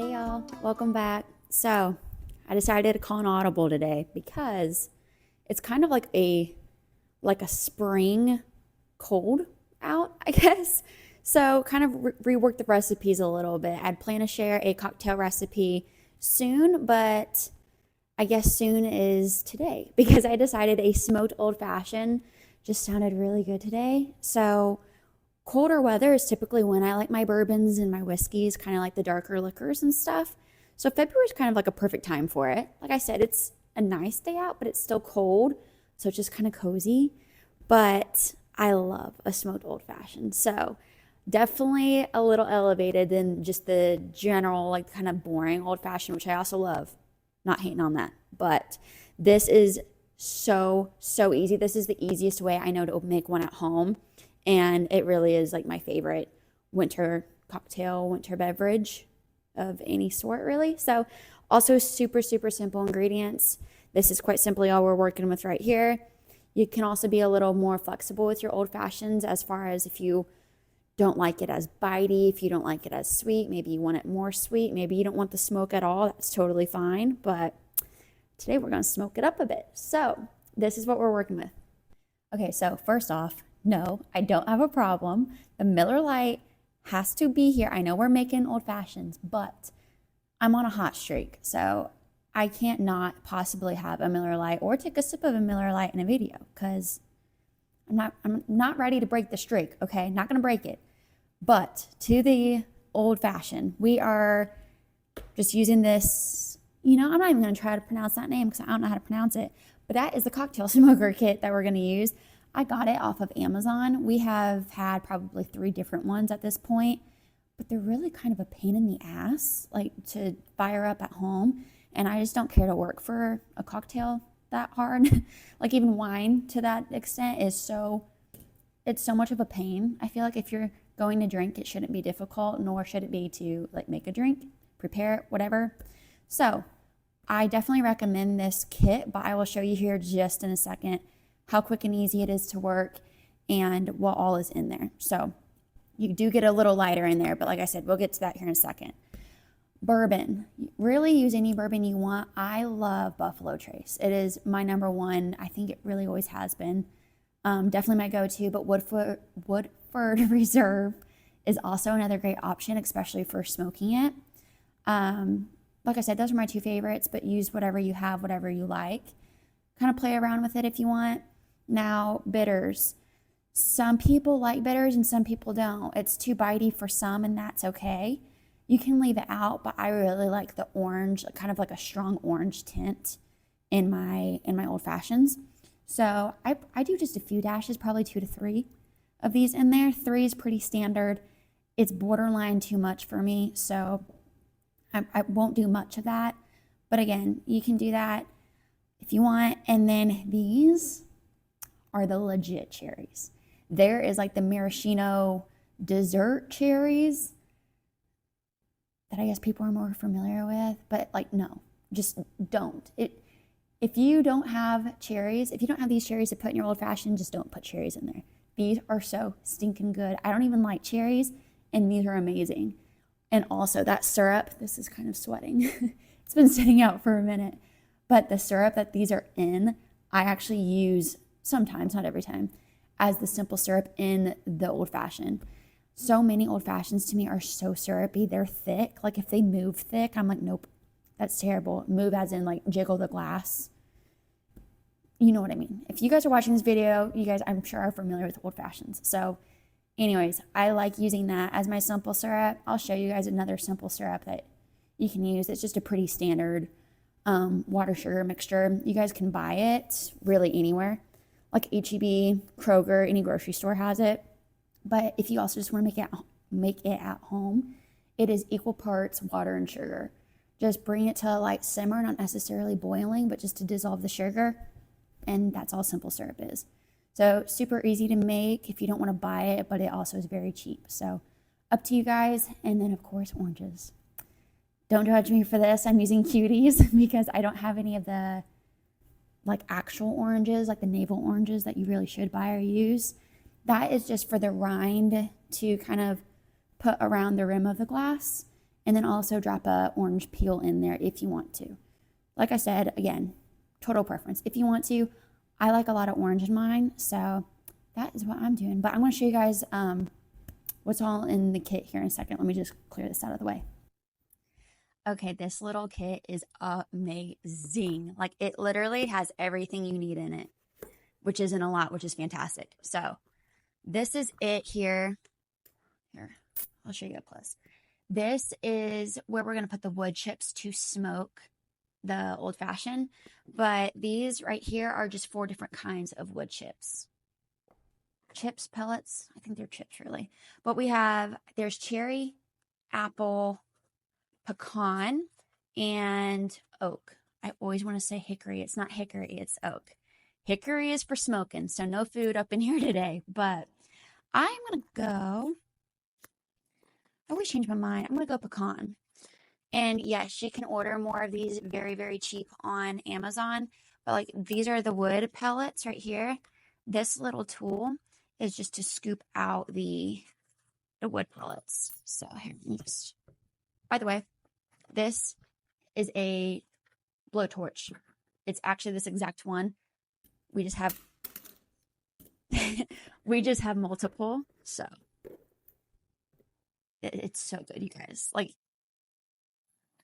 Hey y'all, welcome back. So, I decided to call an audible today because it's kind of like a spring cold out, I guess. So, kind of rework the recipes a little bit. I'd plan to share a cocktail recipe soon, but I guess soon is today because I decided a smoked old fashioned just sounded really good today. So, colder weather is typically when I like my bourbons and my whiskeys, kind of like the darker liquors and stuff. So February is kind of like a perfect time for it. Like I said, it's a nice day out, but it's still cold. So it's just kind of cozy. But I love a smoked old fashioned. So definitely a little elevated than just the general, like kind of boring old fashioned, which I also love. Not hating on that. But this is so easy. This is the easiest way I know to make one at home. And it really is like my favorite winter cocktail, winter beverage of any sort, really. So, also super simple ingredients. This is quite simply all we're working with right here. You can also be a little more flexible with your old fashions as far as if you don't like it as bitey, if you don't like it as sweet, maybe you want it more sweet, maybe you don't want the smoke at all, that's totally fine. But today we're going to smoke it up a bit. So, this is what we're working with. Okay, so first off, no, I don't have a problem. The Miller Lite has to be here. I know we're making old fashions, but I'm on a hot streak. So I can't not possibly have a Miller Lite or take a sip of a Miller Lite in a video because I'm not ready to break the streak, okay? Not gonna break it. But to the old fashioned, we are just using this, I'm not even gonna try to pronounce that name because I don't know how to pronounce it, but that is the cocktail smoker kit that we're gonna use. I got it off of Amazon. We have had probably 3 different ones at this point, but they're really kind of a pain in the ass, like to fire up at home. And I just don't care to work for a cocktail that hard. Like even wine to that extent it's so much of a pain. I feel like if you're going to drink, it shouldn't be difficult, nor should it be to like make a drink, prepare it, whatever. So I definitely recommend this kit, but I will show you here just in a second how quick and easy it is to work and what all is in there. So you do get a little lighter in there, but like I said, we'll get to that here in a second. Bourbon, really use any bourbon you want. I love Buffalo Trace. It is my number one. I think it really always has been. Definitely my go-to, but Woodford Reserve is also another great option, especially for smoking it. Like I said, those are my 2 favorites, but use whatever you have, whatever you like. Kind of play around with it if you want. Now, bitters. Some people like bitters and some people don't. It's too bitey for some, and that's okay. You can leave it out, but I really like the orange, kind of like a strong orange tint in my old fashions. So I do just a few dashes, probably 2 to 3 of these in there. 3 is pretty standard. It's borderline too much for me, so I won't do much of that. But again, you can do that if you want. And then these are the legit cherries. There is like the maraschino dessert cherries that I guess people are more familiar with, but like no, just don't. If you don't have cherries, if you don't have these cherries to put in your old fashioned, just don't put cherries in there. These are so stinking good. I don't even like cherries, and these are amazing. And also that syrup, this is kind of sweating. It's been sitting out for a minute. But the syrup that these are in, I actually use sometimes, not every time, as the simple syrup in the old fashioned. So many old fashions to me are so syrupy. They're thick. Like if they move thick, I'm like, nope, that's terrible. Move as in like jiggle the glass. You know what I mean. If you guys are watching this video, you guys, I'm sure, are familiar with old fashions. So anyways, I like using that as my simple syrup. I'll show you guys another simple syrup that you can use. It's just a pretty standard water sugar mixture. You guys can buy it really anywhere, like HEB, Kroger, any grocery store has it. But if you also just want to make it at home, it is equal parts water and sugar. Just bring it to a light simmer, not necessarily boiling, but just to dissolve the sugar, and that's all simple syrup is. So super easy to make if you don't want to buy it, but it also is very cheap. So up to you guys. And then of course oranges. Don't judge me for this. I'm using cuties because I don't have any of the like actual oranges, like the navel oranges that you really should buy or use. That is just for the rind to kind of put around the rim of the glass. And then also drop a orange peel in there if you want to. Like I said, again, total preference. If you want to, I like a lot of orange in mine, so that is what I'm doing. But I'm going to show you guys what's all in the kit here in a second. Let me just clear this out of the way. Okay, this little kit is amazing. Like, it literally has everything you need in it, which isn't a lot, which is fantastic. So this is it here. Here, I'll show you up close. This is where we're going to put the wood chips to smoke the old fashioned. But these right here are just 4 different kinds of wood chips. Chips, pellets, I think they're chips really. But there's cherry, apple, pecan, and oak. I always want to say hickory. It's not hickory, it's oak. Hickory is for smoking, so no food up in here today. But I'm going to go, I always change my mind. I'm going to go pecan. And yes, you can order more of these very, very cheap on Amazon. But like, these are the wood pellets right here. This little tool is just to scoop out the wood pellets. So here, just, by the way, this is a blowtorch. It's actually this exact one. We just have multiple. So it's so good, you guys. Like,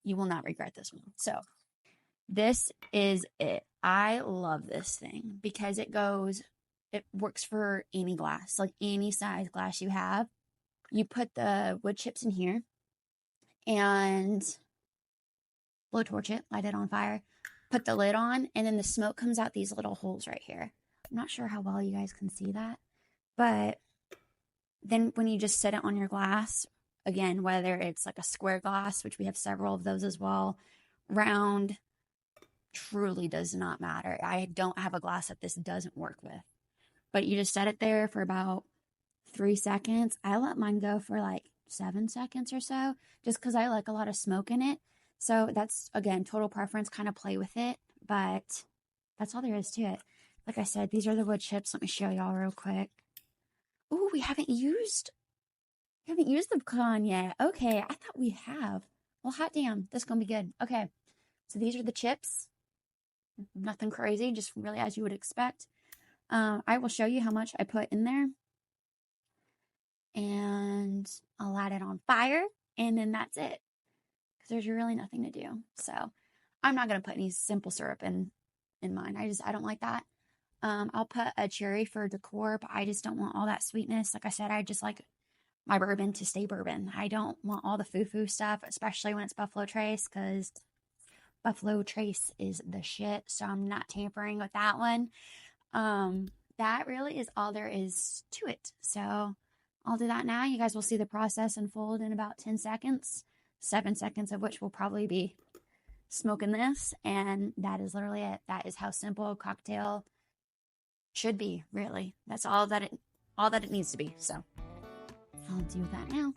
you will not regret this one. So this is it. I love this thing because it works for any glass, like any size glass you have. You put the wood chips in here and blowtorch it, light it on fire, put the lid on, and then the smoke comes out these little holes right here. I'm not sure how well you guys can see that, but then when you just set it on your glass, again, whether it's like a square glass, which we have several of those as well, round, truly does not matter. I don't have a glass that this doesn't work with. But you just set it there for about 3 seconds. I let mine go for like 7 seconds or so, just because I like a lot of smoke in it. So that's, again, total preference, kind of play with it. But that's all there is to it. Like I said, these are the wood chips. Let me show y'all real quick. Oh, we haven't used the pecan yet. Okay, I thought we have. Well, hot damn, this is going to be good. Okay, so these are the chips. Nothing crazy, just really as you would expect. I will show you how much I put in there. And I'll light it on fire, and then that's it. Because there's really nothing to do. So I'm not going to put any simple syrup in mine. I don't like that. I'll put a cherry for decor, but I just don't want all that sweetness. Like I said, I just like my bourbon to stay bourbon. I don't want all the foo-foo stuff, especially when it's Buffalo Trace, because Buffalo Trace is the shit. So I'm not tampering with that one. That really is all there is to it. So I'll do that now. You guys will see the process unfold in about 10 seconds, 7 seconds of which will probably be smoking this. And that is literally it. That is how simple a cocktail should be, really. That's all that it needs to be. So I'll do that now.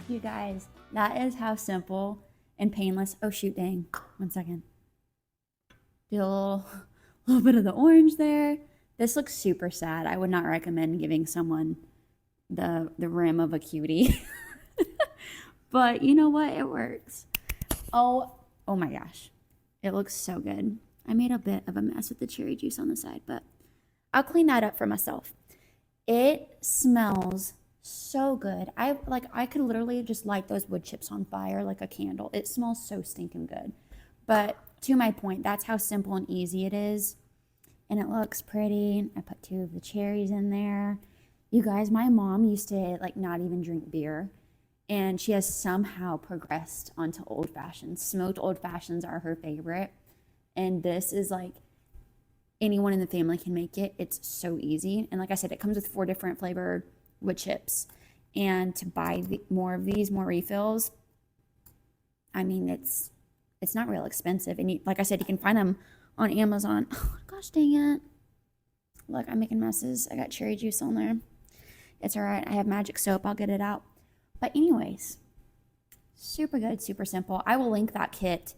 You guys, that is how simple and painless. Oh shoot, dang. 1 second. Do a little bit of the orange there. This looks super sad. I would not recommend giving someone the rim of a cutie. But you know what? It works. Oh my gosh. It looks so good. I made a bit of a mess with the cherry juice on the side, but I'll clean that up for myself. It smells So good. I could literally just light those wood chips on fire like a candle. It smells so stinking good. But to my point, that's how simple and easy it is. And it looks pretty. I put 2 of the cherries in there. You guys, my mom used to like not even drink beer, and she has somehow progressed onto old fashions. Smoked old fashions are her favorite. And this is like anyone in the family can make it. It's so easy. And like I said, it comes with 4 different flavored wood chips. And to buy more of these, more refills, I mean, it's not real expensive. And like I said, you can find them on Amazon. Oh, gosh dang it. Look, I'm making messes. I got cherry juice on there. It's all right. I have magic soap. I'll get it out. But anyways, super good, super simple. I will link that kit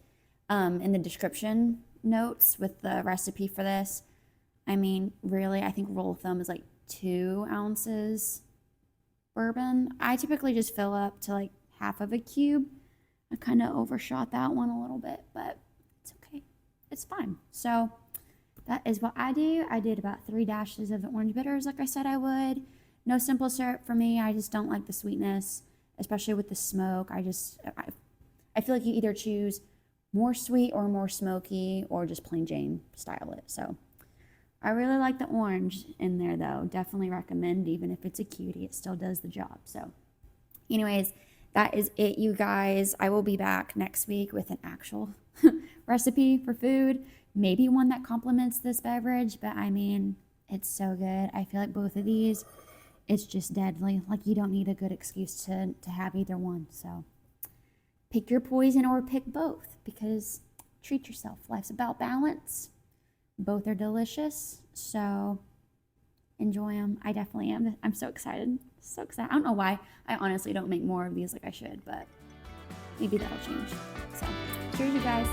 in the description notes with the recipe for this. I mean, really, I think rule of thumb is like 2 ounces bourbon. I typically just fill up to like half of a cube. I kind of overshot that one a little bit, but it's okay. It's fine. So that is what I do. I did about 3 dashes of the orange bitters like I said I would. No simple syrup for me. I just don't like the sweetness, especially with the smoke. I feel like you either choose more sweet or more smoky or just plain Jane style it. So I really like the orange in there though. Definitely recommend, even if it's a cutie, it still does the job. So anyways, that is it, you guys. I will be back next week with an actual recipe for food. Maybe one that complements this beverage, but I mean, it's so good. I feel like both of these, it's just deadly. Like you don't need a good excuse to have either one. So pick your poison or pick both, because treat yourself. Life's about balance. Both are delicious. So enjoy them. I definitely am. I'm so excited. So excited. I don't know why. I honestly don't make more of these like I should, but maybe that'll change. So cheers, you guys.